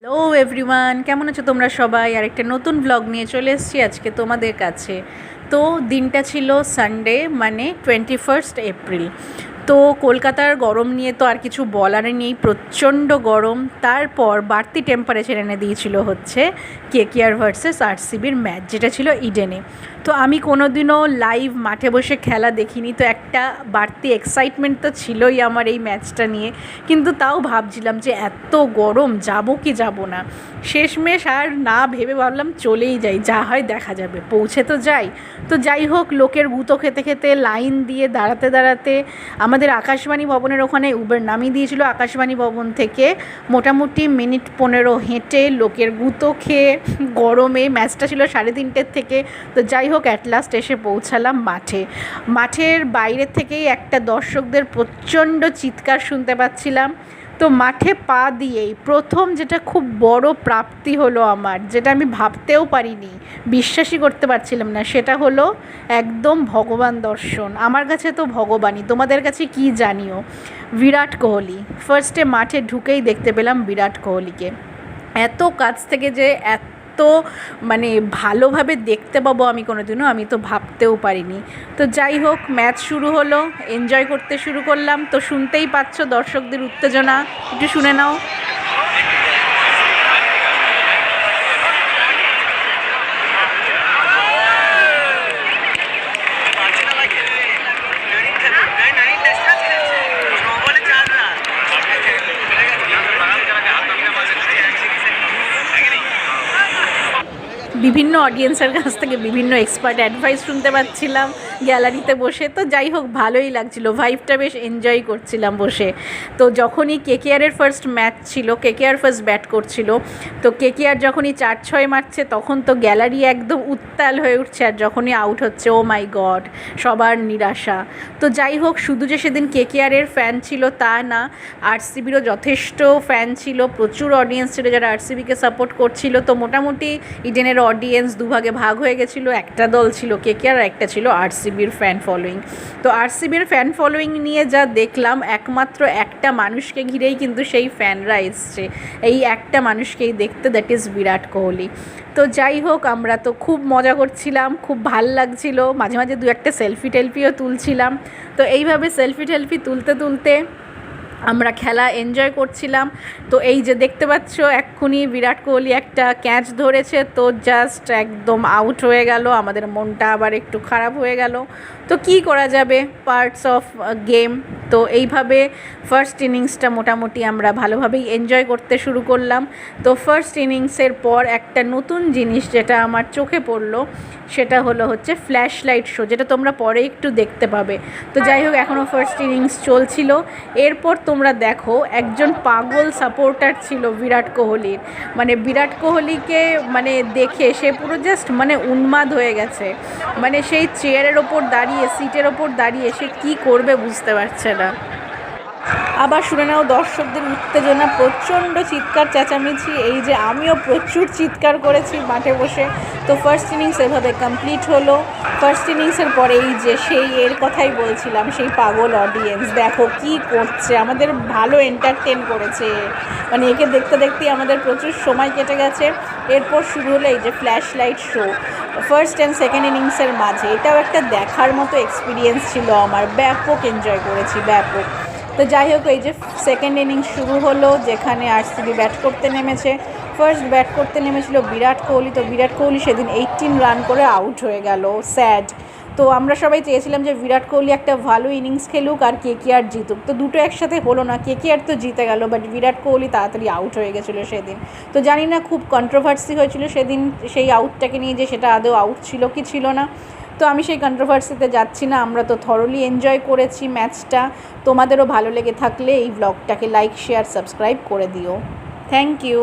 Hello everyone, কেমন আছো তোমরা সবাই? আর একটা নতুন ব্লগ নিয়ে চলে এসেছি আজকে তোমাদের কাছে। তো দিনটা ছিল সানডে, মানে 21 এপ্রিল। তো কলকাতার গরম নিয়ে তো আর কিছু বলার নেই, প্রচণ্ড গরম। তারপর বাড়তি টেম্পারেচার এনে দিয়েছিল হচ্ছে কেকেআর ভার্সেস আরসিবির ম্যাচ, যেটা ছিল ইডেনে। তো আমি কোনো দিনও লাইভ মাঠে বসে খেলা দেখিনি, তো একটা বাড়তি এক্সাইটমেন্ট তো ছিলই আমার এই ম্যাচটা নিয়ে। কিন্তু তাও ভাবছিলাম যে এত গরম, যাব কি যাব না। শেষমেশ আর না ভেবে ভাবলাম চলেই যাই, যা হয় দেখা যাবে, পৌঁছে তো যাই। তো যাই হোক, লোকের গুঁতো খেতে খেতে, লাইন দিয়ে দাঁড়াতে দাঁড়াতে আমাদের আকাশবাণী ভবনের ওখানে উবের নামিয়ে দিয়েছিল। আকাশবাণী ভবন থেকে মোটামুটি মিনিট 15 হেঁটে, লোকের গুঁতো খেয়ে, গরমে, ম্যাচটা ছিল 3:30 থেকে। তো যাই হোক, অ্যাট লাস্ট এসে পৌঁছালাম মাঠে। মাঠের বাইরের থেকেই একটা দর্শকদের প্রচণ্ড চিৎকার শুনতে পাচ্ছিলাম। তো মাঠে পা দিয়েই প্রথম যেটা খুব বড় প্রাপ্তি হলো আমার, যেটা আমি ভাবতেও পারিনি, বিশ্বাসই করতে পারছিলাম না, সেটা হলো একদম ভগবান দর্শন। আমার কাছে তো ভগবানই, তোমাদের কাছে কি জানিও। বিরাট কোহলি ফার্স্টে মাঠে ঢুকেই দেখতে পেলাম বিরাট কোহলিকে। এত কাছ থেকে যে এত মানে ভালোভাবে দেখতে পাবো আমি তো ভাবতেও পারিনি। তো যাই হোক, ম্যাচ শুরু হলো, এনজয় করতে শুরু করলাম। তো শুনতেই পাচ্ছ দর্শকদের উত্তেজনা, একটু শুনে নাও। বিভিন্ন অডিয়েন্সের কাছ থেকে বিভিন্ন এক্সপার্ট অ্যাডভাইস শুনতে পাচ্ছিলাম গ্যালারিতে বসে। তো যাই হোক, ভালোই লাগছিল, ভাইবটা বেশ এনজয় করছিলাম বসে। তো যখনই কেকেআরের ফার্স্ট ম্যাচ ছিল, কেকেআর ফার্স্ট ব্যাট করছিল, তো কেকেআর যখনই 4-6 মারছে তখন তো গ্যালারি একদম উত্তাল হয়ে উঠছে। আর যখনই আউট হচ্ছে, ও মাই গড, সবার নিরাশা। তো যাই হোক, শুধু যে সেদিন কেকেআরের ফ্যান ছিল তা না, আরসিবিরও যথেষ্ট ফ্যান ছিল, প্রচুর অডিয়েন্স ছিল যারা আরসিবিকে সাপোর্ট করছিল। তো মোটামুটি ইডেনের অডিয়েন্স দুভাগে ভাগ হয়ে গেছিলো, একটা দল ছিল কেকেআর আর একটা ছিল আরসিবির ফ্যান ফলোয়িং। তো আরসিবির ফ্যান ফলোয়িং নিয়ে যা দেখলাম, একমাত্র একটা মানুষকে ঘিরেই কিন্তু সেই ফ্যানরা এসছে, এই একটা মানুষকেই দেখতে, দ্যাট ইজ বিরাট কোহলি। তো যাই হোক, আমরা তো খুব মজা করছিলাম, খুব ভাল লাগছিল, মাঝে মাঝে দু একটা সেলফি টেলফিও তুলছিলাম। তো এইভাবে সেলফি টেলফি তুলতে তুলতে আমরা খেলা এনজয় করছিলাম। তো এই যে দেখতে পাচ্ছ, এক্ষুনি বিরাট কোহলি একটা ক্যাচ ধরেছে, তো জাস্ট একদম আউট হয়ে গেল। আমাদের মনটা আবার একটু খারাপ হয়ে গেল। তো কি করা যাবে, পার্টস অফ গেম। তো এইভাবে ফার্স্ট ইনিংসটা মোটামুটি আমরা ভালোভাবেই এনজয় করতে শুরু করলাম। তো ফার্স্ট ইনিংসের পর একটা নতুন জিনিস যেটা আমার চোখে পড়লো, সেটা হলো হচ্ছে ফ্ল্যাশ লাইট শো, যেটা তোমরা পরে একটু দেখতে পাবে। তো যাই হোক, এখনও ফার্স্ট ইনিংস চলছিল। এরপর তোমরা দেখো, একজন পাগল সাপোর্টার ছিল বিরাট কোহলির, মানে বিরাট কোহলিকে মানে দেখে সে পুরো জাস্ট মানে উন্মাদ হয়ে গেছে। মানে সেই চেয়ারের ওপর দাঁড়িয়ে, সিটের ওপর দাঁড়িয়ে সে কী করবে বুঝতে পারছে না। আবার শুনে নাও দর্শকদের উত্তেজনা, প্রচণ্ড চিৎকার চেঁচামেচি, এই যে আমিও প্রচুর চিৎকার করেছি মাঠে বসে। তো ফার্স্ট ইনিংস এভাবে কমপ্লিট হলো। ফার্স্ট ইনিংসের পরে এই যে সেই এর কথাই বলছিলাম, সেই পাগল অডিয়েন্স দেখো কি করছে, আমাদের ভালো এন্টারটেন করেছে, মানে একে দেখতে দেখতেই আমাদের প্রচুর সময় কেটে গেছে। এরপর শুরু হলো এই যে flash light show first and second ইনিংসের মাঝে। এটাও একটা দেখার মতো এক্সপিরিয়েন্স ছিল আমার, ব্যাপক এনজয় করেছি, ব্যাপক। তো যাই হোক, এই যে সেকেন্ড ইনিংস শুরু হলো, যেখানে আরসিবি ব্যাট করতে নেমেছে। ফার্স্ট ব্যাট করতে নেমেছিল বিরাট কোহলি। তো বিরাট কোহলি সেদিন 18 রান করে আউট হয়ে গেল, স্যাড। তো আমরা সবাই চেয়েছিলাম যে বিরাট কোহলি একটা ভালো ইনিংস খেলুক আর কেকেআর জিতুক। তো দুটো একসাথে হলো না, কেকেআর তো জিতে গেল, বাট বিরাট কোহলি তাড়াতাড়ি আউট হয়ে গেছিলো সেদিন। তো জানি না, খুব কন্ট্রোভার্সি হয়েছিল সেদিন সেই আউটটাকে নিয়ে, যে সেটা আদৌ আউট ছিল কি ছিল না। তো আমি সেই কন্ট্রোভার্সিতে যাচ্ছি না, আমরা তো থরলি এনজয় করেছি ম্যাচটা। তোমাদেরও ভালো লেগে থাকলে এই ব্লগটাকে লাইক, শেয়ার, সাবস্ক্রাইব করে দিও। Thank you.